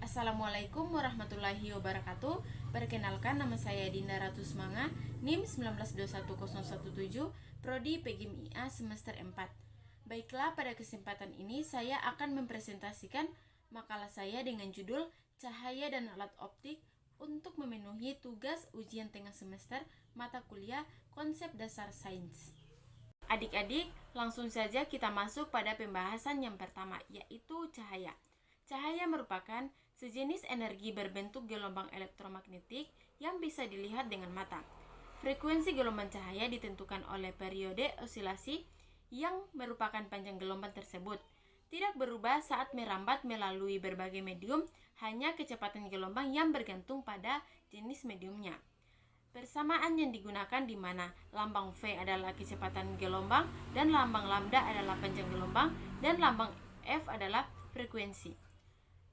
Assalamualaikum warahmatullahi wabarakatuh. Perkenalkan, nama saya Dinda Ratu Semanga, NIM 1921017, Prodi PGIM IA semester 4. Baiklah, pada kesempatan ini saya akan mempresentasikan makalah saya dengan judul Cahaya dan Alat Optik untuk memenuhi tugas ujian tengah semester mata kuliah Konsep Dasar Sains. Adik-adik, langsung saja kita masuk pada pembahasan yang pertama, yaitu cahaya. Cahaya merupakan sejenis energi berbentuk gelombang elektromagnetik yang bisa dilihat dengan mata. Frekuensi gelombang cahaya ditentukan oleh periode osilasi yang merupakan panjang gelombang tersebut. Tidak berubah saat merambat melalui berbagai medium, hanya kecepatan gelombang yang bergantung pada jenis mediumnya. Persamaan yang digunakan di mana lambang V adalah kecepatan gelombang dan lambang lambda adalah panjang gelombang dan lambang F adalah frekuensi.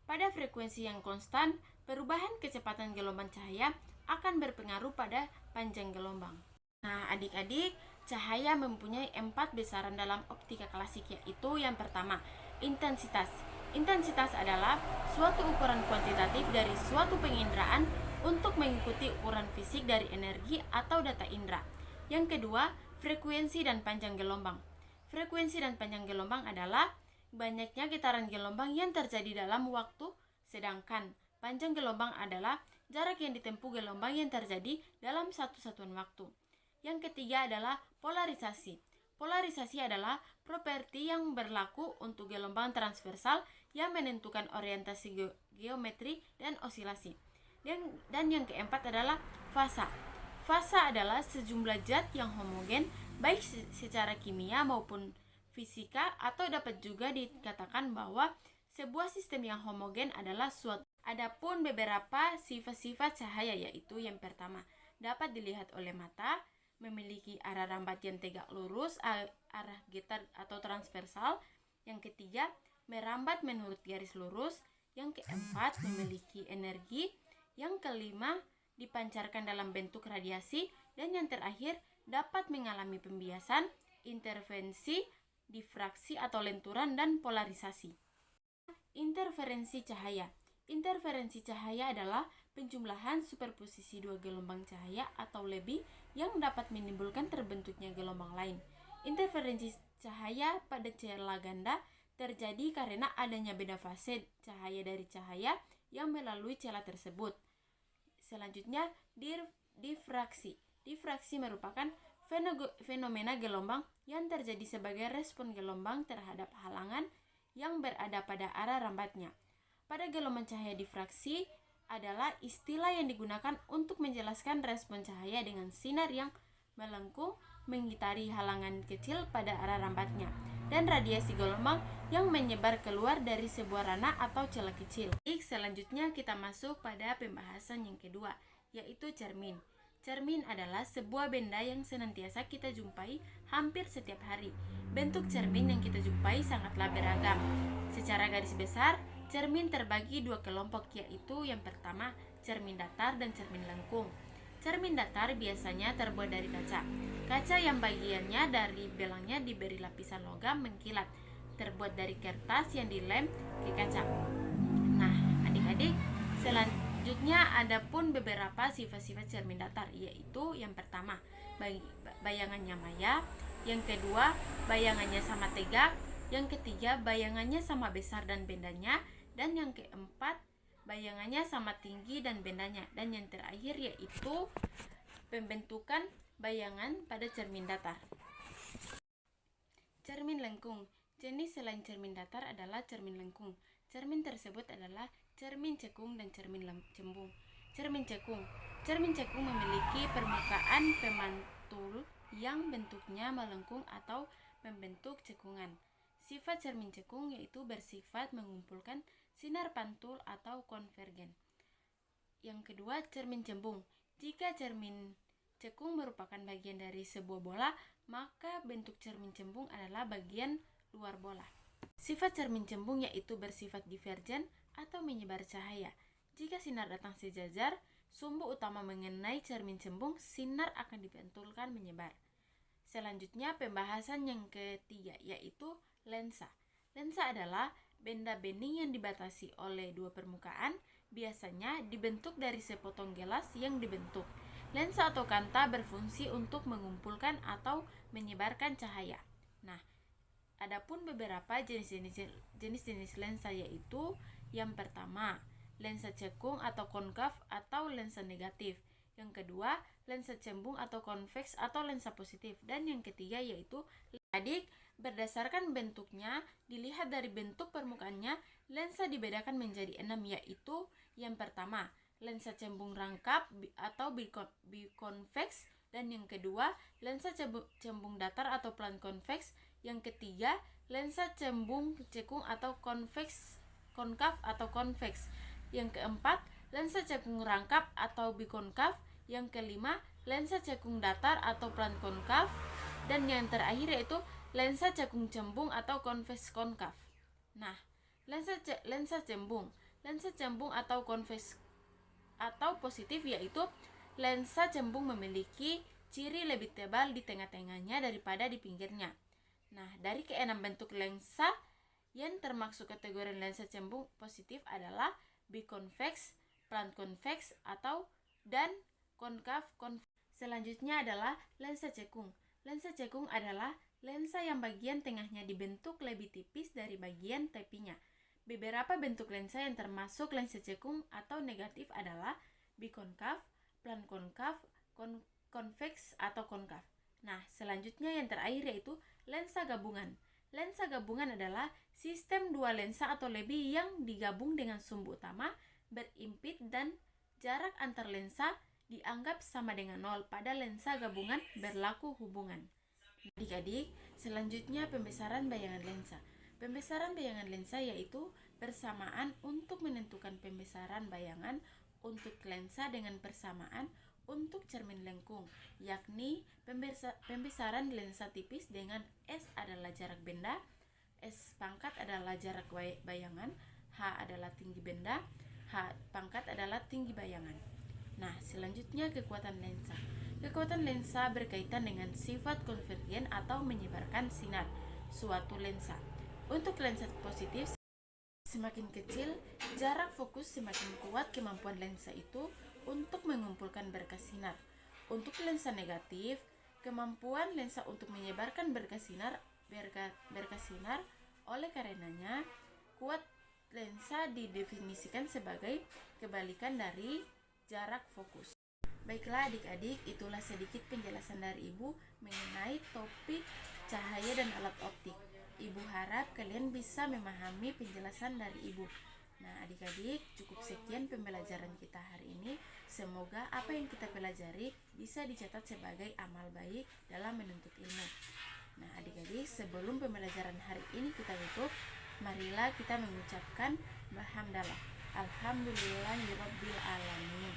Pada frekuensi yang konstan, perubahan kecepatan gelombang cahaya akan berpengaruh pada panjang gelombang. Nah, adik-adik, cahaya mempunyai 4 besaran dalam optika klasik, yaitu yang pertama, intensitas. Intensitas adalah suatu ukuran kuantitatif dari suatu penginderaan untuk mengikuti ukuran fisik dari energi atau data indera. Yang kedua, frekuensi dan panjang gelombang. Frekuensi dan panjang gelombang adalah banyaknya getaran gelombang yang terjadi dalam waktu, sedangkan panjang gelombang adalah jarak yang ditempuh gelombang yang terjadi dalam satu satuan waktu. Yang ketiga adalah polarisasi. Polarisasi adalah properti yang berlaku untuk gelombang transversal yang menentukan orientasi geometri dan osilasi. Dan yang keempat adalah fasa. Fasa adalah sejumlah zat yang homogen baik secara kimia maupun fisika, atau dapat juga dikatakan bahwa sebuah sistem yang homogen adalah suatu. Adapun beberapa sifat-sifat cahaya, yaitu yang pertama, dapat dilihat oleh mata, memiliki arah rambat yang tegak lurus, arah getar atau transversal. Yang ketiga, merambat menurut garis lurus. Yang keempat, memiliki energi. Yang kelima, dipancarkan dalam bentuk radiasi. Dan yang terakhir, dapat mengalami pembiasan, intervensi, difraksi atau lenturan, dan polarisasi. Interferensi cahaya. Interferensi cahaya adalah penjumlahan superposisi dua gelombang cahaya atau lebih yang dapat menimbulkan terbentuknya gelombang lain. Interferensi cahaya pada celah ganda terjadi karena adanya beda fase cahaya dari cahaya yang melalui celah tersebut. Selanjutnya, difraksi. Difraksi merupakan fenomena gelombang yang terjadi sebagai respon gelombang terhadap halangan yang berada pada arah rambatnya. Pada gelombang cahaya, difraksi adalah istilah yang digunakan untuk menjelaskan respon cahaya dengan sinar yang melengkung mengitari halangan kecil pada arah rambatnya, dan radiasi gelombang yang menyebar keluar dari sebuah ranah atau celah kecil. Selanjutnya kita masuk pada pembahasan yang kedua, yaitu cermin. Cermin adalah sebuah benda yang senantiasa kita jumpai hampir setiap hari. Bentuk cermin yang kita jumpai sangatlah beragam. Secara garis besar, cermin terbagi dua kelompok, yaitu yang pertama, cermin datar dan cermin lengkung. Cermin datar biasanya terbuat dari kaca. Kaca yang bagiannya dari belangnya diberi lapisan logam mengkilat, terbuat dari kertas yang dilem ke kaca. Nah, adik-adik, selanjutnya ada pun beberapa sifat-sifat cermin datar, yaitu yang pertama, bayangannya maya. Yang kedua, bayangannya sama tegak. Yang ketiga, bayangannya sama besar dan bendanya. Dan yang keempat, bayangannya sama tinggi dan bendanya. Dan yang terakhir yaitu pembentukan bayangan pada cermin datar. Cermin lengkung. Jenis selain cermin datar adalah cermin lengkung. Cermin tersebut adalah cermin cekung dan cermin cembung. Cermin cekung. Cermin cekung memiliki permukaan pemantul yang bentuknya melengkung atau membentuk cekungan. Sifat cermin cekung yaitu bersifat mengumpulkan sinar pantul atau konvergen. Yang kedua, cermin cembung. Jika cermin cekung merupakan bagian dari sebuah bola, maka bentuk cermin cembung adalah bagian luar bola. Sifat cermin cembung yaitu bersifat divergen atau menyebar cahaya. Jika sinar datang sejajar, sumbu utama mengenai cermin cembung, sinar akan dipantulkan menyebar. Selanjutnya, pembahasan yang ketiga yaitu lensa. Lensa adalah Benda bening yang dibatasi oleh dua permukaan biasanya dibentuk dari sepotong gelas yang dibentuk. Lensa atau kanta berfungsi untuk mengumpulkan atau menyebarkan cahaya. Nah, adapun beberapa jenis-jenis lensa yaitu yang pertama, lensa cekung atau konkav atau lensa negatif. Yang kedua, lensa cembung atau konveks atau lensa positif. Dan yang ketiga yaitu adik, berdasarkan bentuknya, dilihat dari bentuk permukaannya, lensa dibedakan menjadi 6 yaitu yang pertama, lensa cembung rangkap atau bikonveks. Dan yang kedua, lensa cembung datar atau plan konveks. Yang ketiga, lensa cembung cekung atau konkav atau konveks. Yang keempat, lensa cekung rangkap atau bikonkav. Yang kelima, lensa cekung datar atau plan konkav. Dan yang terakhir yaitu lensa cekung cembung atau konveks konkav. Nah, lensa cembung atau konveks atau positif yaitu lensa cembung memiliki ciri lebih tebal di tengah-tengahnya daripada di pinggirnya. Nah, dari keenam bentuk lensa yang termasuk kategori lensa cembung positif adalah bikonveks, plan konveks atau dan konkav konveks. Selanjutnya adalah lensa cekung. Lensa cekung adalah lensa yang bagian tengahnya dibentuk lebih tipis dari bagian tepinya. Beberapa bentuk lensa yang termasuk lensa cekung atau negatif adalah bikonkav, plan konkav, konveks atau konkav. Nah, selanjutnya yang terakhir yaitu lensa gabungan. Lensa gabungan adalah sistem dua lensa atau lebih yang digabung dengan sumbu utama berimpit dan jarak antar lensa dianggap sama dengan 0 pada lensa gabungan berlaku hubungan. Adik-adik, selanjutnya pembesaran bayangan lensa. Pembesaran bayangan lensa yaitu persamaan untuk menentukan pembesaran bayangan untuk lensa dengan persamaan untuk cermin lengkung, yakni pembesaran lensa tipis dengan S adalah jarak benda, S pangkat adalah jarak bayangan, H adalah tinggi benda, H pangkat adalah tinggi bayangan. Nah, selanjutnya kekuatan lensa. Kekuatan lensa berkaitan dengan sifat konvergen atau menyebarkan sinar suatu lensa. Untuk lensa positif, semakin kecil jarak fokus semakin kuat kemampuan lensa itu untuk mengumpulkan berkas sinar. Untuk lensa negatif, kemampuan lensa untuk menyebarkan berkas sinar oleh karenanya kuat lensa didefinisikan sebagai kebalikan dari jarak fokus. Baiklah adik-adik, itulah sedikit penjelasan dari Ibu mengenai topik cahaya dan alat optik. Ibu harap kalian bisa memahami penjelasan dari Ibu. Nah adik-adik, cukup sekian pembelajaran kita hari ini. Semoga apa yang kita pelajari bisa dicatat sebagai amal baik dalam menuntut ilmu. Nah adik-adik, sebelum pembelajaran hari ini kita tutup, marilah kita mengucapkan hamdalah. Alhamdulillahirabbil alamin.